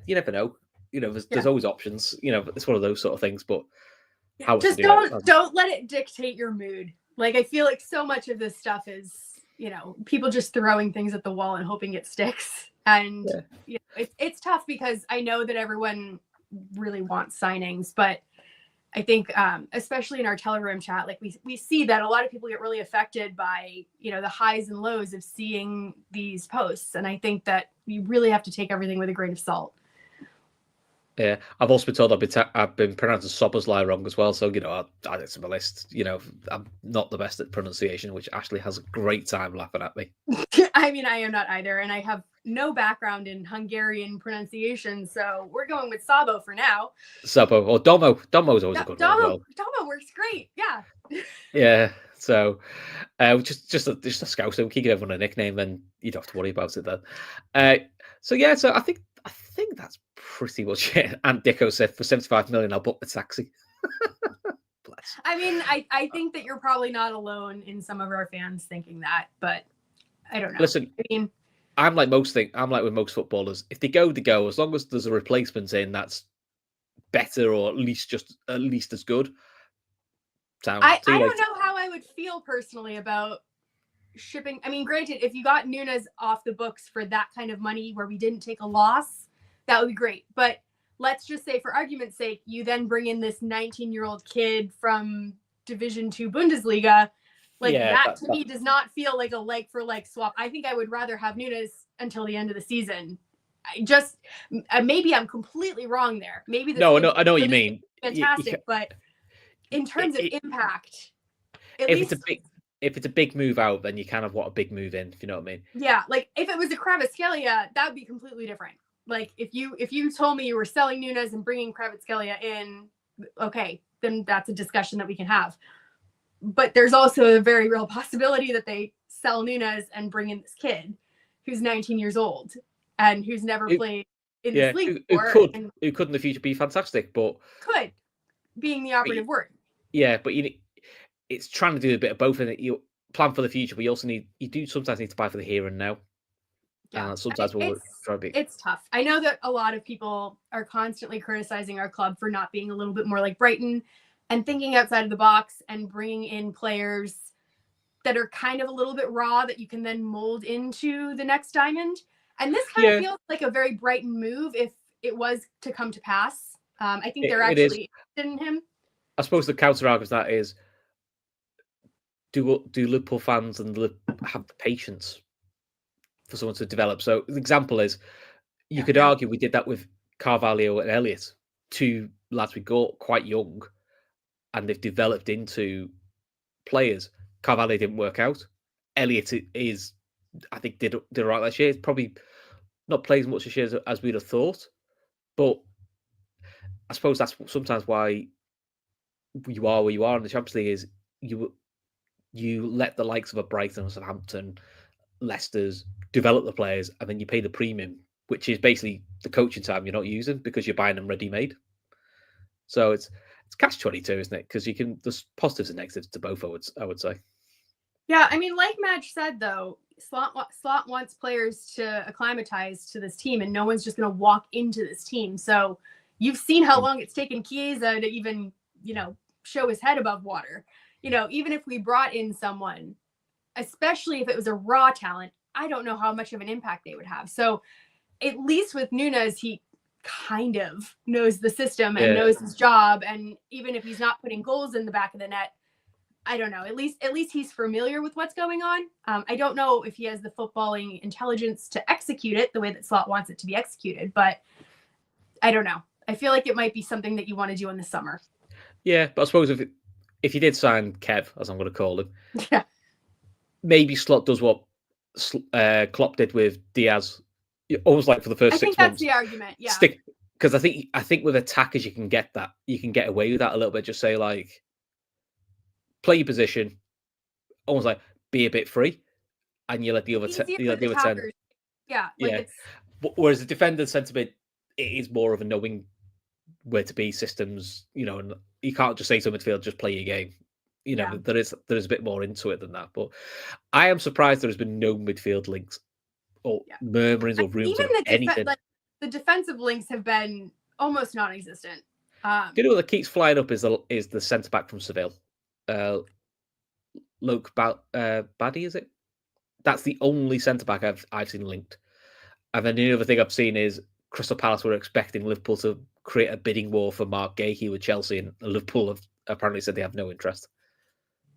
you never know. There's always options. It's one of those sort of things. But how just don't let it dictate your mood. I feel like so much of this stuff is, people just throwing things at the wall and hoping it sticks. And it's tough, because I know that everyone really wants signings, but I think, especially in our Telegram chat, we see that a lot of people get really affected by, the highs and lows of seeing these posts. And I think that you really have to take everything with a grain of salt. Yeah, I've also been told I've been pronouncing Soboslai wrong as well. So, I'll add it to my list. I'm not the best at pronunciation, which Ashley has a great time laughing at me. I mean, I am not either. And I have no background in Hungarian pronunciation. So we're going with Sabo for now. Sabo or Domo. Domo's always a good one as well. Domo works great. Yeah. Yeah. So just a scout. So we can give everyone a nickname, then you don't have to worry about it then. So I think that's pretty much it. And Dicko said for 75 million, I'll book the taxi. I mean, I think that you're probably not alone in some of our fans thinking that, but I don't know. Listen, I'm like with most footballers. If they go, they go. As long as there's a replacement in that's better, or at least as good. I don't know how I would feel personally about shipping. I mean, granted, if you got Nunez off the books for that kind of money where we didn't take a loss, that would be great. But let's just say, for argument's sake, you then bring in this 19-year-old kid from Division 2 Bundesliga. That to me does not feel like a like-for-like swap. I think I would rather have Nunez until the end of the season. Maybe I'm completely wrong there. Maybe I know what you mean. Fantastic, but in terms of impact, if it's a big move out, then you kind of want a big move in, if you know what I mean. Yeah, if it was a Kvaratskhelia, that would be completely different. Like if you told me you were selling Nunez and bringing Kvaratskhelia in, okay, then that's a discussion that we can have. But there's also a very real possibility that they sell Nunez and bring in this kid who's 19 years old and who's never played in this league before. Who could in the future be fantastic, but could being the operative word. Yeah, but it's trying to do a bit of both in it. You plan for the future, but you do sometimes need to buy for the here and now. Yeah, sometimes it's tough. I know that a lot of people are constantly criticizing our club for not being a little bit more like Brighton and thinking outside of the box and bringing in players that are kind of a little bit raw that you can then mold into the next diamond. And this kind of feels like a very Brighton move if it was to come to pass. I think they're actually interested in him. I suppose the counter argument to that is, do Liverpool fans and have the patience for someone to develop? So the example is, you could argue we did that with Carvalho and Elliott, two lads we got quite young, and they've developed into players. Carvalho didn't work out. Elliott is, I think, did right last year. Probably not played as much this year as we'd have thought, but I suppose that's sometimes why you are where you are in the Champions League, is you let the likes of a Brighton, Southampton, Leicester's develop the players, and then you pay the premium, which is basically the coaching time you're not using because you're buying them ready-made. So it's catch-22, isn't it? Because there's positives and negatives to both, I would say. Yeah, I mean, like Madge said, though, Slot wants players to acclimatize to this team, and no one's just going to walk into this team. So you've seen how long it's taken Chiesa to even, show his head above water. Even if we brought in someone, especially if it was a raw talent, I don't know how much of an impact they would have. So at least with Nunez, he kind of knows the system and knows his job. And even if he's not putting goals in the back of the net, I don't know, at least he's familiar with what's going on. I don't know if he has the footballing intelligence to execute it the way that Slot wants it to be executed, but I don't know. I feel like it might be something that you want to do in the summer. Yeah, but I suppose if you did sign Kev, as I'm going to call him, maybe Slot does what Klopp did with Diaz, almost like for the first 6 months. I think that's the argument. Yeah, because I think with attackers you can get away with that a little bit. Just say like, play your position, almost like be a bit free, and you let the other 10. Yeah. Whereas the defender centre mid, it is more of a knowing where to be systems, and you can't just say to midfield, just play your game. There is a bit more into it than that. But I am surprised there has been no midfield links or murmurings or rumors of anything. The defensive links have been almost non-existent. What that keeps flying up is the centre back from Seville, Loke Baddy, is it? That's the only centre back I've seen linked. And then the other thing I've seen is Crystal Palace were expecting Liverpool to create a bidding war for Mark Gahey with Chelsea, and Liverpool have apparently said they have no interest,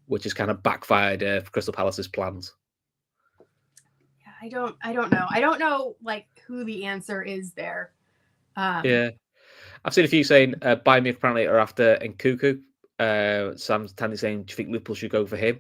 which has kind of backfired for Crystal Palace's plans. Yeah, I don't know. I don't know like who the answer is there. I've seen a few saying Bayern Munich apparently are after Nkunku. Sam's Tandy saying, do you think Liverpool should go for him?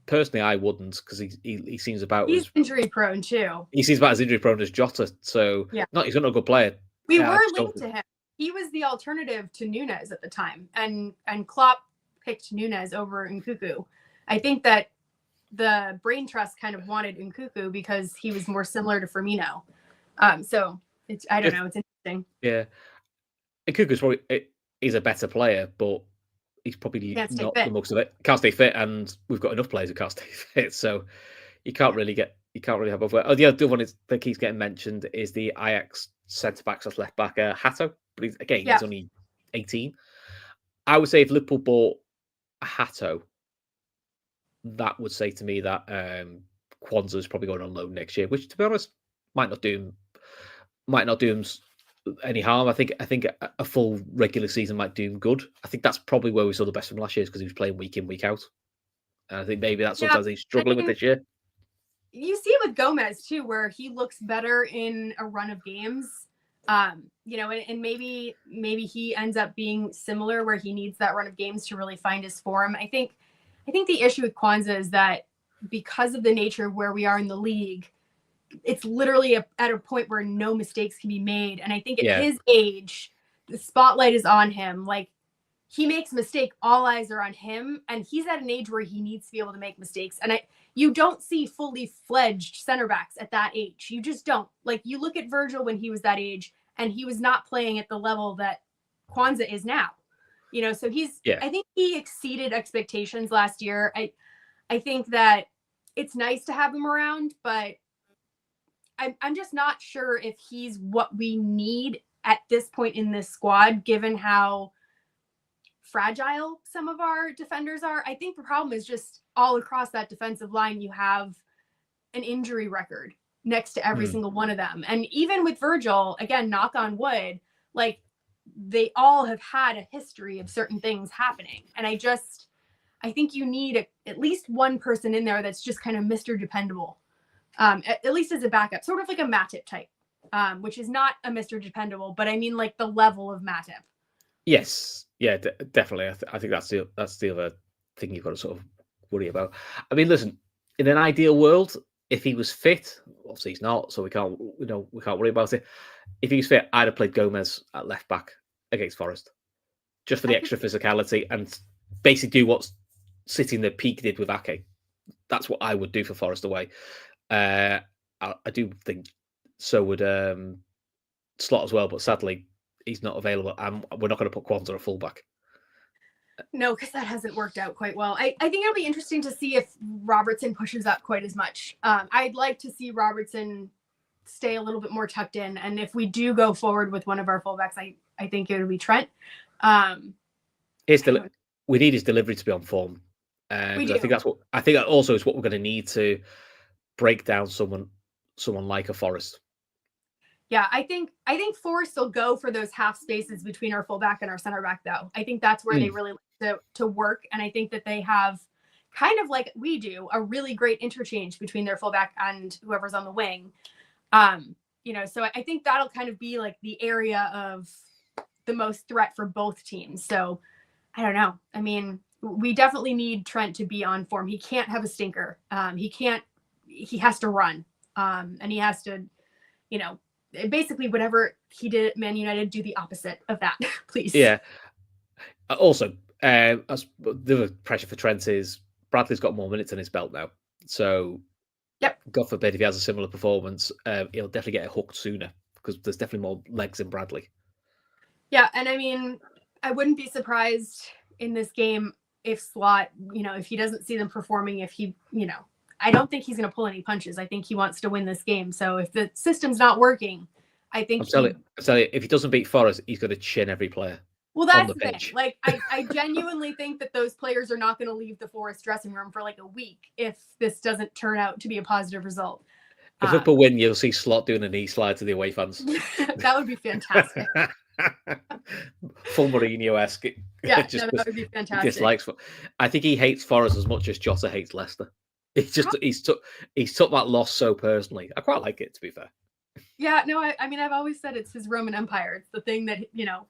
Personally, I wouldn't, because he seems about he's injury prone too. He seems about as injury prone as Jota, so he's not a good player. We were linked to him. He was the alternative to Nunez at the time, and Klopp picked Nunez over Nkunku. I think that the brain trust kind of wanted Nkunku because he was more similar to Firmino. So I don't know. It's interesting. Yeah, Nkunku's probably is a better player, but he's probably not the most of it. Can't stay fit, and we've got enough players who can't stay fit, so you can't really have both. Oh, the other one that keeps getting mentioned is the Ajax centre back / left back Hato, but he's only 18. I would say if Liverpool bought a Hato, that would say to me that Kwanzaa is probably going on loan next year, which, to be honest, might not do him any harm. I think a full regular season might do him good. I think that's probably where we saw the best from last year, because he was playing week in, week out. And I think maybe that's sometimes he's struggling with this year. You see it with Gomez too, where he looks better in a run of games. And maybe he ends up being similar, where he needs that run of games to really find his form. I think the issue with Kwanzaa is that because of the nature of where we are in the league, it's literally at a point where no mistakes can be made. And I think at his age, the spotlight is on him. Like, he makes a mistake, all eyes are on him, and he's at an age where he needs to be able to make mistakes. And you don't see fully fledged center backs at that age. You just don't. Like, you look at Virgil when he was that age, and he was not playing at the level that Kwanzaa is now. You know, so I think he exceeded expectations last year. I think that it's nice to have him around, but I'm just not sure if he's what we need at this point in this squad, given how fragile some of our defenders are. I think the problem is just all across that defensive line, you have an injury record next to every single one of them. And even with Virgil, again, knock on wood, like, they all have had a history of certain things happening. And I think you need at least one person in there that's just kind of Mr. Dependable, at least as a backup, sort of like a Matip type, which is not a Mr. Dependable, but I mean like the level of Matip. Yes. Yeah, definitely. I think that's the other thing you've got to sort of worry about. I mean, listen, in an ideal world, if he was fit, obviously he's not, so we can't worry about it. If he was fit, I'd have played Gomez at left back against Forest, just for the extra physicality and basically do what City in the peak did with Ake. That's what I would do for Forest away. I do think so would Slot as well, but sadly he's not available, and we're not going to put Kwanzaa at fullback. No, because that hasn't worked out quite well. I think it'll be interesting to see if Robertson pushes up quite as much. I'd like to see Robertson stay a little bit more tucked in, and if we do go forward with one of our fullbacks, I think it would be Trent. We need his delivery to be on form. I think that also is what we're going to need to break down someone like a Forest. Yeah, I think Forest will go for those half spaces between our fullback and our center back, though. I think that's where they really like to work, and I think that they have, kind of like we do, a really great interchange between their fullback and whoever's on the wing. So I think that'll kind of be like the area of the most threat for both teams. So I don't know. I mean, we definitely need Trent to be on form. He can't have a stinker. He has to run. And he has to, basically whatever he did at Man United, do the opposite of that, please. Yeah. Also, the pressure for Trent is Bradley's got more minutes in his belt now. So, God forbid if he has a similar performance, he'll definitely get hooked sooner because there's definitely more legs in Bradley. Yeah, and I mean, I wouldn't be surprised in this game if Slot, if he doesn't see them performing, if he, I don't think he's going to pull any punches. I think he wants to win this game. So if the system's not working, I think I'm telling you, if he doesn't beat Forest, he's going to chin every player. Well, that's the thing. Like, I genuinely think that those players are not going to leave the Forest dressing room for like a week if this doesn't turn out to be a positive result. If Liverpool win, you'll see Slot doing a knee slide to the away fans. That would be fantastic. Full Mourinho-esque. Yeah, that would be fantastic. Dislikes. I think he hates Forest as much as Jota hates Leicester. He's took that loss so personally. I quite like it, to be fair. Yeah, no, I mean, I've always said it's his Roman Empire. It's the thing that,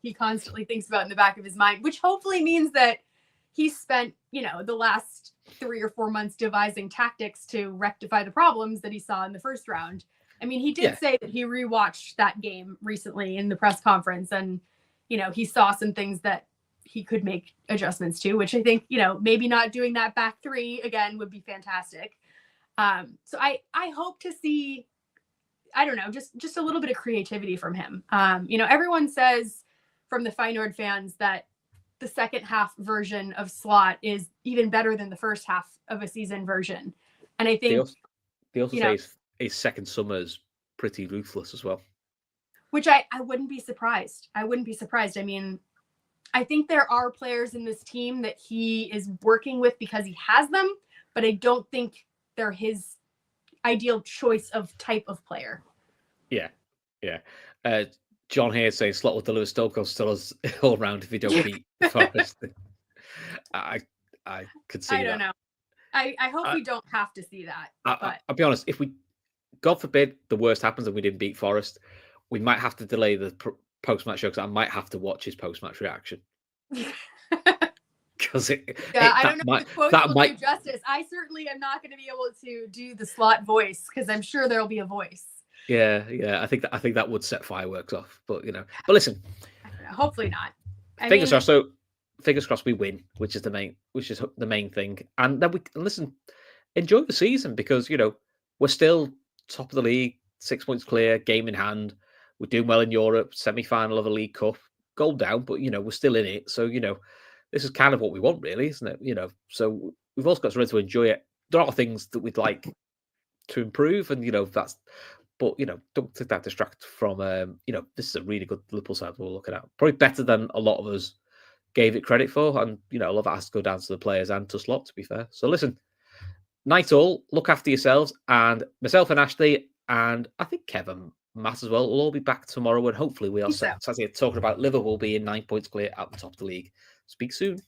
he constantly thinks about in the back of his mind, which hopefully means that he spent, the last 3 or 4 months devising tactics to rectify the problems that he saw in the first round. I mean, he did say that he rewatched that game recently in the press conference and, he saw some things that he could make adjustments to, which I think, maybe not doing that back three again would be fantastic. So I hope to see, I don't know, just a little bit of creativity from him. Everyone says from the Feyenoord fans that the second half version of Slot is even better than the first half of a season version. And I think they also say his second summer is pretty ruthless as well. Which I wouldn't be surprised. I mean, I think there are players in this team that he is working with because he has them, but I don't think they're his ideal choice of type of player. Yeah. John here saying Slot will deliver Stoke all round if he don't beat Forest. I could see that. I don't know. I hope we don't have to see that. I'll be honest, if we, God forbid, the worst happens and we didn't beat Forest, we might have to delay the post-match show because I might have to watch his post-match reaction. because I don't know if the quotes will do justice. I certainly am not going to be able to do the slot voice because I'm sure there'll be a voice. Yeah. I think that would set fireworks off. But but listen, hopefully not. Fingers crossed. So fingers crossed we win, which is the main thing. And then we listen, enjoy the season because we're still top of the league, 6 points clear, game in hand. We're doing well in Europe, semi-final of a League Cup, goal down, but we're still in it. So this is kind of what we want, really, isn't it? So we've also got to really to enjoy it. There are things that we'd like to improve, and that's. But don't take that distract from this is a really good Liverpool side we're looking at. Probably better than a lot of us gave it credit for, and a lot of that has to go down to the players and to Slot, to be fair. So listen, night all, look after yourselves, and myself and Ashley, and I think Kevin, Matt as well, will all be back tomorrow, and hopefully we are talking about Liverpool being 9 points clear at the top of the league. Speak soon.